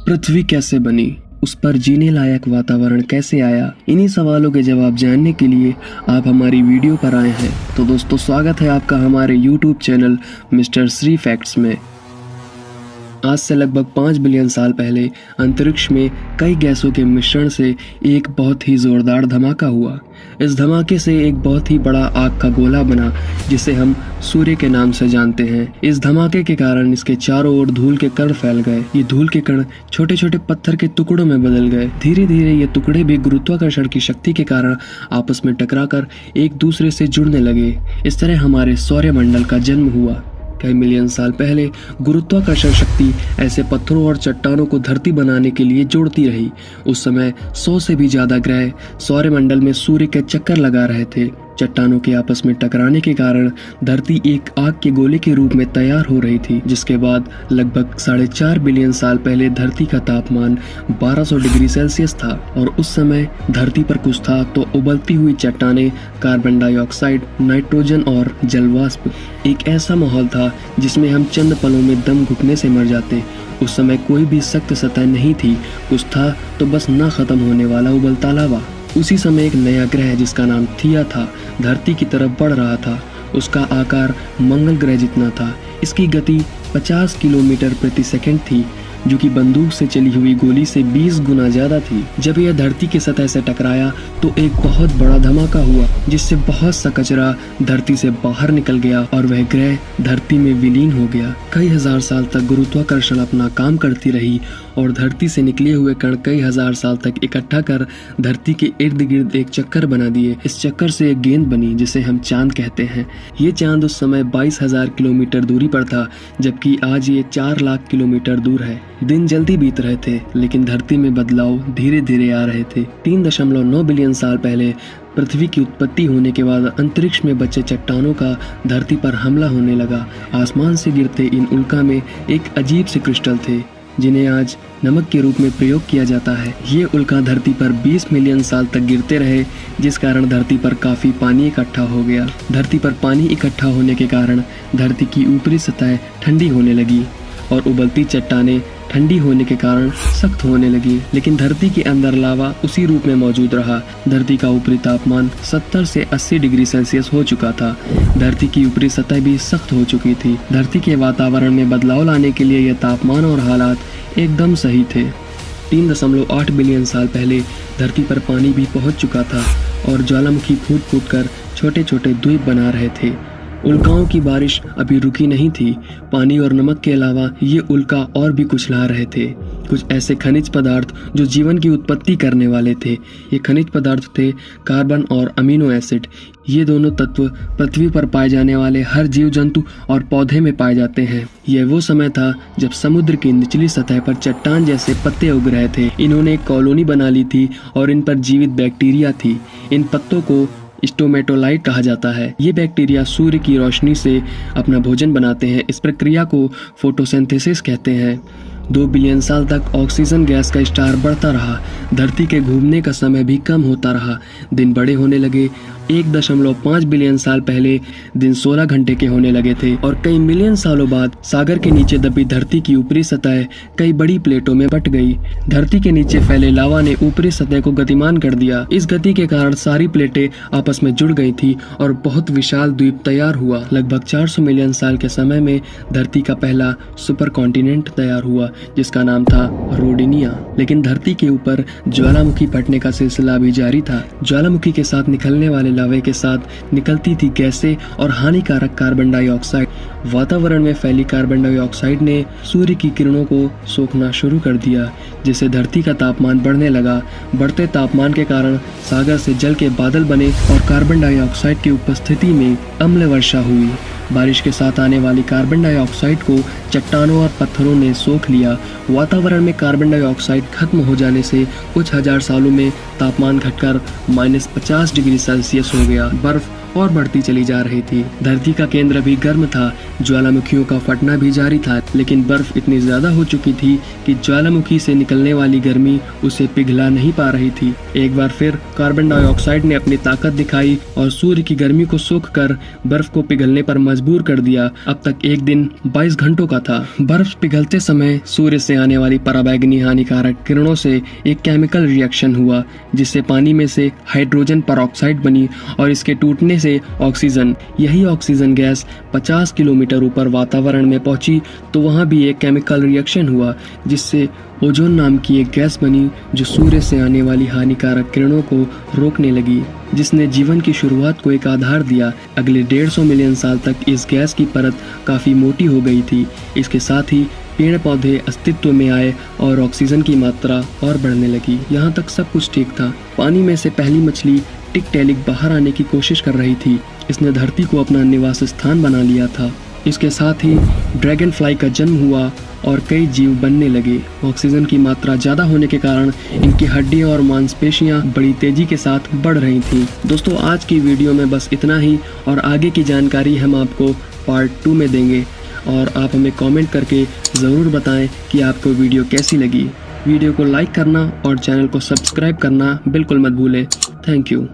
पृथ्वी कैसे बनी, उस पर जीने लायक वातावरण कैसे आया, इन्हीं सवालों के जवाब जानने के लिए आप हमारी वीडियो पर आए हैं। तो दोस्तों, स्वागत है आपका हमारे YouTube channel mister Shri facts में। आज से लगभग 5 बिलियन साल पहले अंतरिक्ष में कई गैसों के मिश्रण से एक बहुत ही जोरदार धमाका हुआ। इस धमाके से एक बहुत ही बड़ा आग का गोला बना, जिसे हम सूर्य के नाम से जानते हैं। इस धमाके के कारण इसके चारों ओर धूल के कण फैल गए। ये धूल के कण छोटे छोटे पत्थर के टुकड़ों में बदल गए। धीरे धीरे ये टुकड़े भी गुरुत्वाकर्षण की शक्ति के कारण आपस में टकराकर एक दूसरे से जुड़ने लगे। इस तरह हमारे सौरमंडल का जन्म हुआ। कई मिलियन साल पहले गुरुत्वाकर्षण शक्ति ऐसे पत्थरों और चट्टानों को धरती बनाने के लिए जोड़ती रही। उस समय 100 से भी ज्यादा ग्रह सौरमंडल में सूर्य के चक्कर लगा रहे थे। चट्टानों के आपस में टकराने के कारण धरती एक आग के गोले के रूप में तैयार हो रही थी, जिसके बाद लगभग 4.5 बिलियन साल पहले धरती का तापमान 1200 डिग्री सेल्सियस था। और उस समय धरती पर कुछ था तो उबलती हुई चट्टानें, कार्बन डाइऑक्साइड, नाइट्रोजन और जलवाष्प। एक ऐसा माहौल था जिसमें हम चंद पलों में दम घुटने से मर जाते। उस समय कोई भी सख्त सतह नहीं थी, कुछ था तो बस ना खत्म होने वाला उबलता लावा। उसी समय एक नया ग्रह जिसका नाम थिया था धरती की तरफ बढ़ रहा था। उसका आकार मंगल ग्रह जितना था। इसकी गति 50 किलोमीटर प्रति सेकंड थी, जो कि बंदूक से चली हुई गोली से 20 गुना ज्यादा थी। जब यह धरती की सतह से टकराया तो एक बहुत बड़ा धमाका हुआ, जिससे बहुत सा कचरा धरती से बाहर निकल गया और वह ग्रह धरती में विलीन हो गया। कई हजार साल तक गुरुत्वाकर्षण अपना काम करती रही और धरती से निकले हुए कण कई हजार साल तक इकट्ठा कर धरती के इर्द गिर्द एक चक्कर बना दिए। इस चक्कर से एक गेंद बनी, जिसे हम चांद कहते हैं। ये चांद उस समय 22,000 किलोमीटर दूरी पर था, जबकि आज ये 4 लाख किलोमीटर दूर है। दिन जल्दी बीत रहे थे, लेकिन धरती में बदलाव धीरे धीरे आ रहे थे। 3.9 बिलियन साल पहले पृथ्वी की उत्पत्ति होने के बाद अंतरिक्ष में बचे चट्टानों का धरती पर हमला होने लगा। आसमान से गिरते इन उल्का में एक अजीब से क्रिस्टल थे, जिन्हें आज नमक के रूप में प्रयोग किया जाता है। ये उल्का धरती पर 20 मिलियन साल तक गिरते रहे, जिस कारण धरती पर काफी पानी इकट्ठा हो गया। धरती पर पानी इकट्ठा होने के कारण धरती की ऊपरी सतह ठंडी होने लगी और उबलती चट्टानें ठंडी होने के कारण सख्त होने लगी। लेकिन धरती के अंदर लावा उसी रूप में मौजूद रहा। धरती का ऊपरी तापमान 70 से 80 डिग्री सेल्सियस हो चुका था। धरती की ऊपरी सतह भी सख्त हो चुकी थी। धरती के वातावरण में बदलाव लाने के लिए यह तापमान और हालात एकदम सही थे। 3.8 बिलियन साल पहले धरती पर पानी भी पहुंच चुका था और ज्वालामुखी फूट फूट कर छोटे छोटे द्वीप बना रहे थे। उल्काओं की बारिश अभी रुकी नहीं थी। पानी और नमक के अलावा ये उल्का और भी कुछ ला रहे थे, कुछ ऐसे खनिज पदार्थ जो जीवन की उत्पत्ति करने वाले थे। ये खनिज पदार्थ थे कार्बन और अमीनो एसिड। ये दोनों तत्व पृथ्वी पर पाए जाने वाले हर जीव जंतु और पौधे में पाए जाते हैं। यह वो समय था जब समुद्र की निचली सतह पर चट्टान जैसे पत्ते उग रहे थे। इन्होंने एक कॉलोनी बना ली थी और इन पर जीवित बैक्टीरिया थी। इन पत्तों को स्टोमेटोलाइट कहा जाता है। ये बैक्टीरिया सूर्य की रोशनी से अपना भोजन बनाते हैं। इस प्रक्रिया को फोटोसिंथेसिस कहते हैं। 2 बिलियन साल तक ऑक्सीजन गैस का स्टार बढ़ता रहा। धरती के घूमने का समय भी कम होता रहा। दिन बड़े होने लगे। 1.5 बिलियन साल पहले दिन 16 घंटे के होने लगे थे और कई मिलियन सालों बाद सागर के नीचे दबी धरती की ऊपरी सतह कई बड़ी प्लेटों में बट गई। धरती के नीचे फैले लावा ने ऊपरी सतह को गतिमान कर दिया। इस गति के कारण सारी प्लेटें आपस में जुड़ गई थी और बहुत विशाल द्वीप तैयार हुआ। लगभग 400 मिलियन साल के समय में धरती का पहला सुपर कॉन्टिनेंट तैयार हुआ, जिसका नाम था रोडिनिया। लेकिन धरती के ऊपर ज्वालामुखी फटने का सिलसिला भी जारी था। ज्वालामुखी के साथ निकलने वाले लावे के साथ निकलती थी गैसें और हानिकारक कार्बन डाइऑक्साइड। वातावरण में फैली कार्बन डाइऑक्साइड ने सूर्य की किरणों को सोखना शुरू कर दिया, जिससे धरती का तापमान बढ़ने लगा। बढ़ते तापमान के कारण सागर से जल के बादल बने और कार्बन डाइऑक्साइड की उपस्थिति में अम्ल वर्षा हुई। बारिश के साथ आने वाली कार्बन डाइऑक्साइड को चट्टानों और पत्थरों ने सोख लिया। वातावरण में कार्बन डाइऑक्साइड खत्म हो जाने से कुछ हजार सालों में तापमान घटकर -50 डिग्री सेल्सियस हो गया। बर्फ और बढ़ती चली जा रही थी। धरती का केंद्र भी गर्म था, ज्वालामुखियों का फटना भी जारी था, लेकिन बर्फ इतनी ज्यादा हो चुकी थी कि ज्वालामुखी से निकलने वाली गर्मी उसे पिघला नहीं पा रही थी। एक बार फिर कार्बन डाइऑक्साइड ने अपनी ताकत दिखाई और सूर्य की गर्मी को सोख कर बर्फ को पिघलने पर मजबूर कर दिया। अब तक एक दिन 22 घंटों का था। बर्फ पिघलते समय सूर्य से आने वाली पराबैंगनी हानिकारक किरणों से एक केमिकल रिएक्शन हुआ, जिससे पानी में से हाइड्रोजन परऑक्साइड बनी और इसके टूटने से ऑक्सीजन, यही ऑक्सीजन गैस 50 किलोमीटर ऊपर वातावरण में पहुंची तो वहां भी एक केमिकल रिएक्शन हुआ, जिससे ओजोन नाम की एक गैस बनी जो सूर्य से आने वाली हानिकारक किरणों को रोकने लगी, जिसने जीवन की शुरुआत को एक आधार दिया। अगले 150 मिलियन साल तक इस गैस की परत काफी मोटी हो गई थी। इसके साथ ही पेड़ पौधे अस्तित्व में आए और ऑक्सीजन की मात्रा और बढ़ने लगी। यहाँ तक सब कुछ ठीक था। पानी में से पहली मछली टिकटैलिक बाहर आने की कोशिश कर रही थी। इसने धरती को अपना निवास स्थान बना लिया था। इसके साथ ही ड्रैगन फ्लाई का जन्म हुआ और कई जीव बनने लगे। ऑक्सीजन की मात्रा ज़्यादा होने के कारण इनकी हड्डियां और मांसपेशियां बड़ी तेजी के साथ बढ़ रही थीं। दोस्तों, आज की वीडियो में बस इतना ही और आगे की जानकारी हम आपको पार्ट 2 में देंगे और आप हमें कमेंट करके ज़रूर बताएं कि आपको वीडियो कैसी लगी। वीडियो को लाइक करना और चैनल को सब्सक्राइब करना बिल्कुल मत भूलें। Thank you.